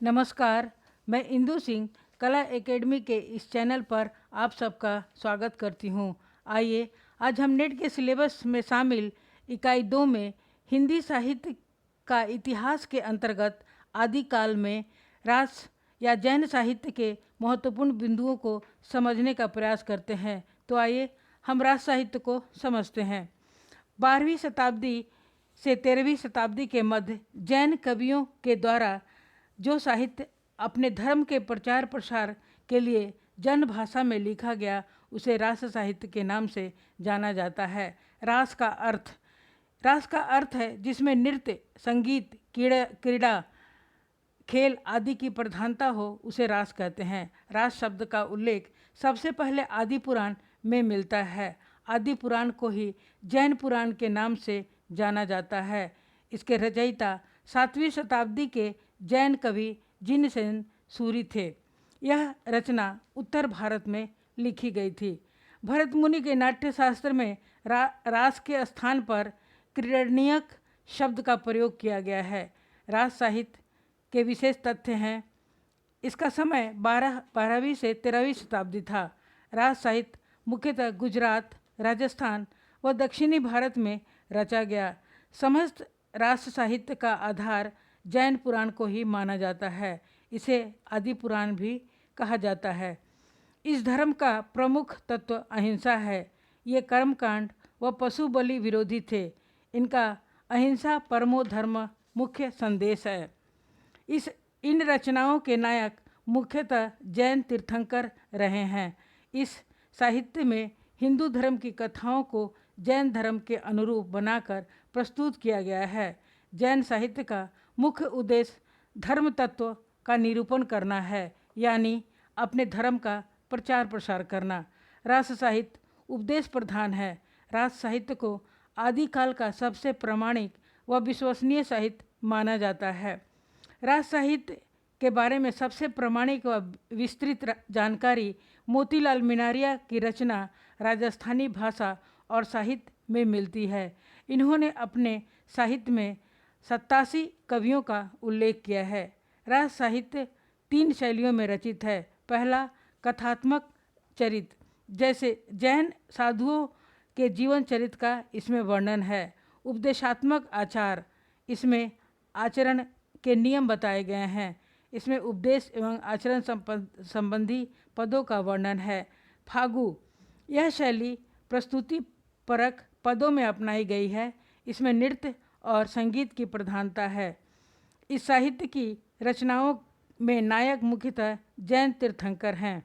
नमस्कार, मैं इंदु सिंह कला एकेडमी के इस चैनल पर आप सबका स्वागत करती हूँ। आइए आज हम नेट के सिलेबस में शामिल इकाई 2 में हिंदी साहित्य का इतिहास के अंतर्गत आदिकाल में रास या जैन साहित्य के महत्वपूर्ण बिंदुओं को समझने का प्रयास करते हैं। तो आइए हम रास साहित्य को समझते हैं। 12वीं शताब्दी से 13वीं शताब्दी के मध्य जैन कवियों के द्वारा जो साहित्य अपने धर्म के प्रचार प्रसार के लिए जन भाषा में लिखा गया उसे रास साहित्य के नाम से जाना जाता है। रास का अर्थ है जिसमें नृत्य, संगीत, क्रीड़ा, खेल आदि की प्रधानता हो उसे रास कहते हैं। रास शब्द का उल्लेख सबसे पहले आदि पुराण में मिलता है। आदि पुराण को ही जैन पुराण के नाम से जाना जाता है। इसके रचयिता 7वीं शताब्दी के जैन कवि जिनसेन सूरी थे। यह रचना उत्तर भारत में लिखी गई थी। भरत मुनि के नाट्यशास्त्र में रास के स्थान पर क्रीडनीयक शब्द का प्रयोग किया गया है। रास साहित्य के विशेष तथ्य हैं। इसका समय 12वीं से 13वीं शताब्दी था। रास साहित्य मुख्यतः गुजरात, राजस्थान व दक्षिणी भारत में रचा गया। समस्त रास साहित्य का आधार जैन पुराण को ही माना जाता है। इसे आदि पुराण भी कहा जाता है। इस धर्म का प्रमुख तत्व अहिंसा है। ये कर्मकांड व पशु बलि विरोधी थे। इनका अहिंसा परमो धर्म मुख्य संदेश है। इन रचनाओं के नायक मुख्यतः जैन तीर्थंकर रहे हैं। इस साहित्य में हिंदू धर्म की कथाओं को जैन धर्म के अनुरूप बनाकर प्रस्तुत किया गया है। जैन साहित्य का मुख्य उद्देश्य धर्म तत्व का निरूपण करना है, यानी अपने धर्म का प्रचार प्रसार करना। रास साहित्य उपदेश प्रधान है। रास साहित्य को आदिकाल का सबसे प्रामाणिक व विश्वसनीय साहित्य माना जाता है। रास साहित्य के बारे में सबसे प्रामाणिक व विस्तृत जानकारी मोतीलाल मीनारिया की रचना राजस्थानी भाषा और साहित्य में मिलती है। इन्होंने अपने साहित्य में 87 कवियों का उल्लेख किया है। रास साहित्य 3 शैलियों में रचित है। पहला कथात्मक चरित्र, जैसे जैन साधुओं के जीवन चरित्र का इसमें वर्णन है। उपदेशात्मक आचार, इसमें आचरण के नियम बताए गए हैं। इसमें उपदेश एवं आचरण संबंधी पदों का वर्णन है। फागु, यह शैली प्रस्तुति परक पदों में अपनाई गई है। इसमें नृत्य और संगीत की प्रधानता है। इस साहित्य की रचनाओं में नायक मुख्यतः जैन तीर्थंकर हैं।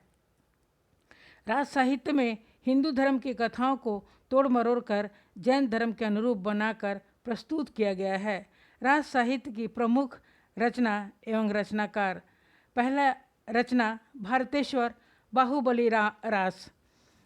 रास साहित्य में हिंदू धर्म की कथाओं को तोड़ मरोड़ कर जैन धर्म के अनुरूप बनाकर प्रस्तुत किया गया है। रास साहित्य की प्रमुख रचना एवं रचनाकार, पहला रचना भारतेश्वर बाहुबली रास,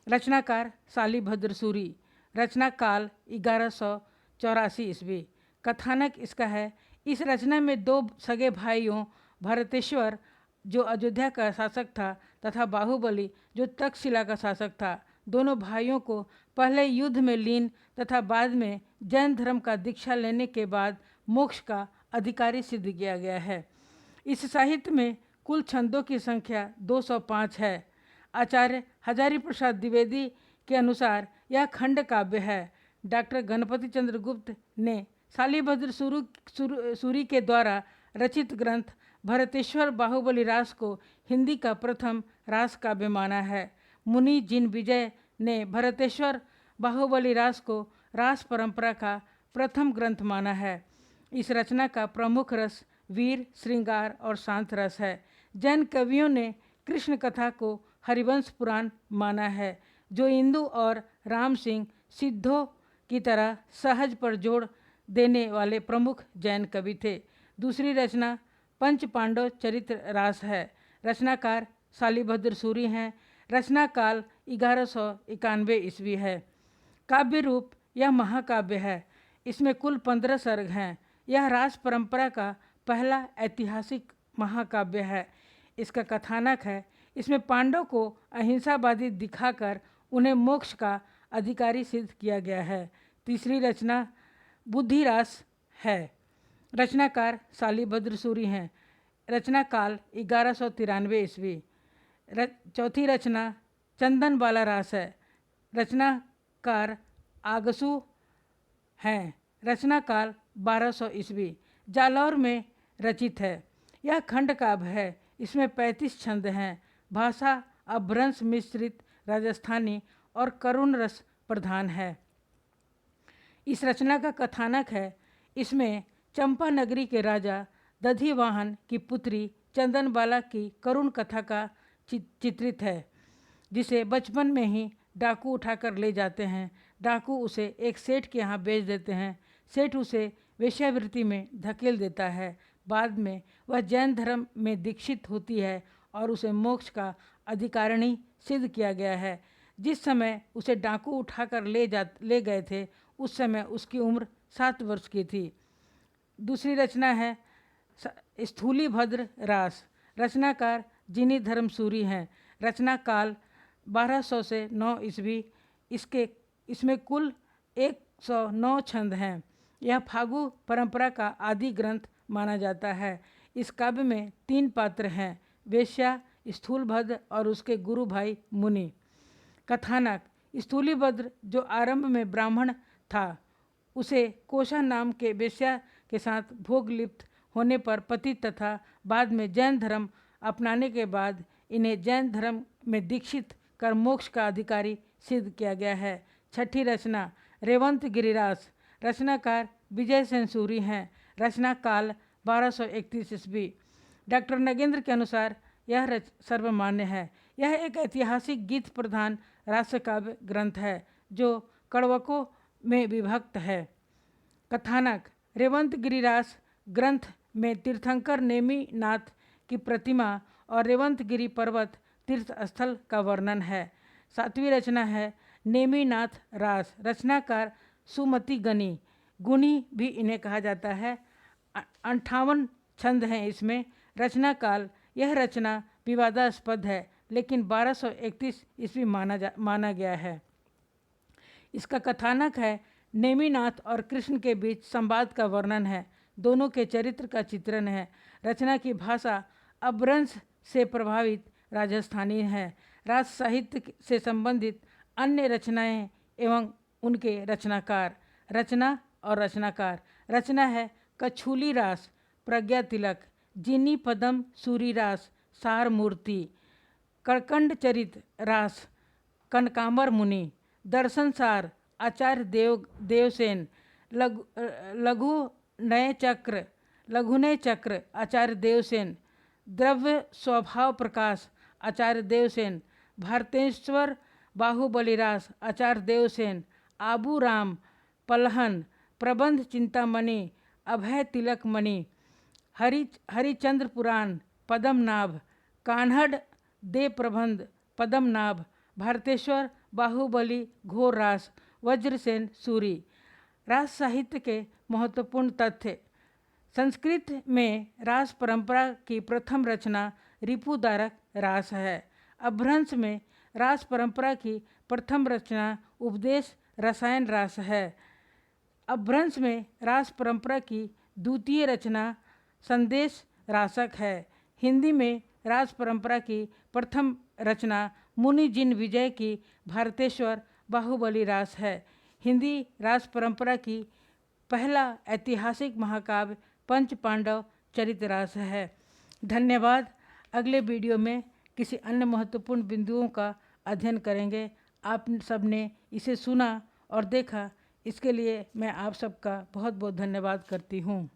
रचनाकार शालिभद्र सूरी, रचना काल 1184 ईस्वी। कथानक इसका है, इस रचना में 2 सगे भाइयों भरतेश्वर जो अयोध्या का शासक था तथा बाहुबली जो तक्षशिला का शासक था, दोनों भाइयों को पहले युद्ध में लीन तथा बाद में जैन धर्म का दीक्षा लेने के बाद मोक्ष का अधिकारी सिद्ध किया गया है। इस साहित्य में कुल छंदों की संख्या 205 है। आचार्य हजारी प्रसाद द्विवेदी के अनुसार यह खंड काव्य है। डॉक्टर गणपति चंद्र गुप्त ने शालिभद्र सूरी के द्वारा रचित ग्रंथ भरतेश्वर बाहुबली रास को हिंदी का प्रथम रास काव्य माना है। मुनि जिन विजय ने भरतेश्वर बाहुबली रास को रास परंपरा का प्रथम ग्रंथ माना है। इस रचना का प्रमुख रस वीर, श्रृंगार और शांत रस है। जैन कवियों ने कृष्ण कथा को हरिवंश पुराण माना है, जो इंदु और राम सिंह सिद्धों की तरह सहज पर जोड़ देने वाले प्रमुख जैन कवि थे। दूसरी रचना पंच पांडव चरित्र रास है। रचनाकार शालिभद्र सूरी हैं। रचना काल 1191 ईस्वी है। काव्य रूप, यह महाकाव्य है। इसमें कुल 15 सर्ग हैं। यह रास परंपरा का पहला ऐतिहासिक महाकाव्य है। इसका कथानक है, इसमें पांडव को अहिंसावादी दिखाकर उन्हें मोक्ष का अधिकारी सिद्ध किया गया है। तीसरी रचना बुद्धिरास है। रचनाकार शालिभद्र सूरी हैं। रचना काल 1193 ईस्वी। चौथी रचना चंदन बाला रास है। रचनाकार आगसू हैं। रचना काल 1200 ईस्वी। जालौर में रचित है। यह खंड काव्य है। इसमें 35 छंद हैं। भाषा अपभ्रंश मिश्रित राजस्थानी और करुण रस प्रधान है। इस रचना का कथानक है। इसमें चंपा नगरी के राजा दधिवाहन की पुत्री चंदनबाला की करुण कथा का चित्रित है, जिसे बचपन में ही डाकू उठाकर ले जाते हैं। डाकू उसे एक सेठ के यहाँ बेच देते हैं। सेठ उसे वेश्यावृत्ति में धकेल देता है। बाद में वह जैन धर्म में दीक्षित होती है और उसे मोक्ष का अधिकारिणी सिद्ध किया गया है। जिस समय उसे डाकू उठाकर ले गए थे, उस समय उसकी उम्र 7 वर्ष की थी। दूसरी रचना है स्थूलीभद्र रास। रचनाकार जिनी धर्मसूरी हैं। रचना काल 1200 से 9 ईस्वी। इसमें कुल 109 छंद हैं। यह फागु परंपरा का आदि ग्रंथ माना जाता है। इस काव्य में 3 पात्र हैं, वेश्या, स्थूलभद्र और उसके गुरु भाई मुनि। कथानक: स्थूलीभद्र, जो आरंभ में ब्राह्मण था, उसे कोशा नाम के वेश्या के साथ भोग लिप्त होने पर पति तथा बाद में जैन धर्म अपनाने के बाद इन्हें जैन धर्म में दीक्षित कर मोक्ष का अधिकारी सिद्ध किया गया है। छठी रचना रेवंत गिरिरास। रचनाकार विजय सेन सूरी हैं। रचना काल 1231 ईस्वी। डॉक्टर नगेंद्र के अनुसार यह सर्वमान्य है। यह एक ऐतिहासिक गीत प्रधान रास काव्य ग्रंथ है जो कड़वकों में विभक्त है। कथानक: रेवंत गिरिरास ग्रंथ में तीर्थंकर नेमि नाथ की प्रतिमा और रेवंत गिरी पर्वत तीर्थ स्थल का वर्णन है। सातवीं रचना है नेमि नाथ रास। रचनाकार सुमति गनी, गुणी भी इन्हें कहा जाता है। 58 छंद हैं इसमें। रचना काल: यह रचना विवादास्पद है, लेकिन 1231 ईस्वी माना गया है। इसका कथानक है नेमिनाथ और कृष्ण के बीच संवाद का वर्णन है। दोनों के चरित्र का चित्रण है। रचना की भाषा अपभ्रंश से प्रभावित राजस्थानी है। राज साहित्य से संबंधित अन्य रचनाएं एवं उनके रचनाकार। रचना और रचनाकार: रचना है कछूली रास, प्रज्ञा तिलक, जिनी पदम सूरी रास, सार मूर्ति, कड़कंड चरित रास, कनकांबर मुनि, दर्शन सार, आचार्य देवसेन, लघुनय चक्र, आचार्य देवसेन, द्रव्य स्वभाव प्रकाश, आचार्य देवसेन, भारतेश्वर बाहुबली रास, आचार्य देवसेन, आबू राम, पलहन, प्रबंध चिंतामणि, अभय तिलक मणि, हरिचंद्र पुराण, पद्मनाभ, कान्हड़ दे प्रबंध, पद्मनाभ, भारतेश्वर बाहुबली घोर रास, वज्रसेन सूरी। रास साहित्य के महत्वपूर्ण तथ्य: संस्कृत में रास परंपरा की प्रथम रचना रिपुदारक रास है। अपभ्रंश में रास परंपरा की प्रथम रचना उपदेश रसायन रास है। अपभ्रंश में रास परंपरा की द्वितीय रचना संदेश रासक है। हिंदी में रास परंपरा की प्रथम रचना मुनि जिन विजय की भारतेश्वर बाहुबली रास है। हिंदी रास परंपरा की पहला ऐतिहासिक महाकाव्य पंच पांडव चरित रास है। धन्यवाद। अगले वीडियो में किसी अन्य महत्वपूर्ण बिंदुओं का अध्ययन करेंगे। आप सबने इसे सुना और देखा, इसके लिए मैं आप सबका बहुत बहुत धन्यवाद करती हूँ।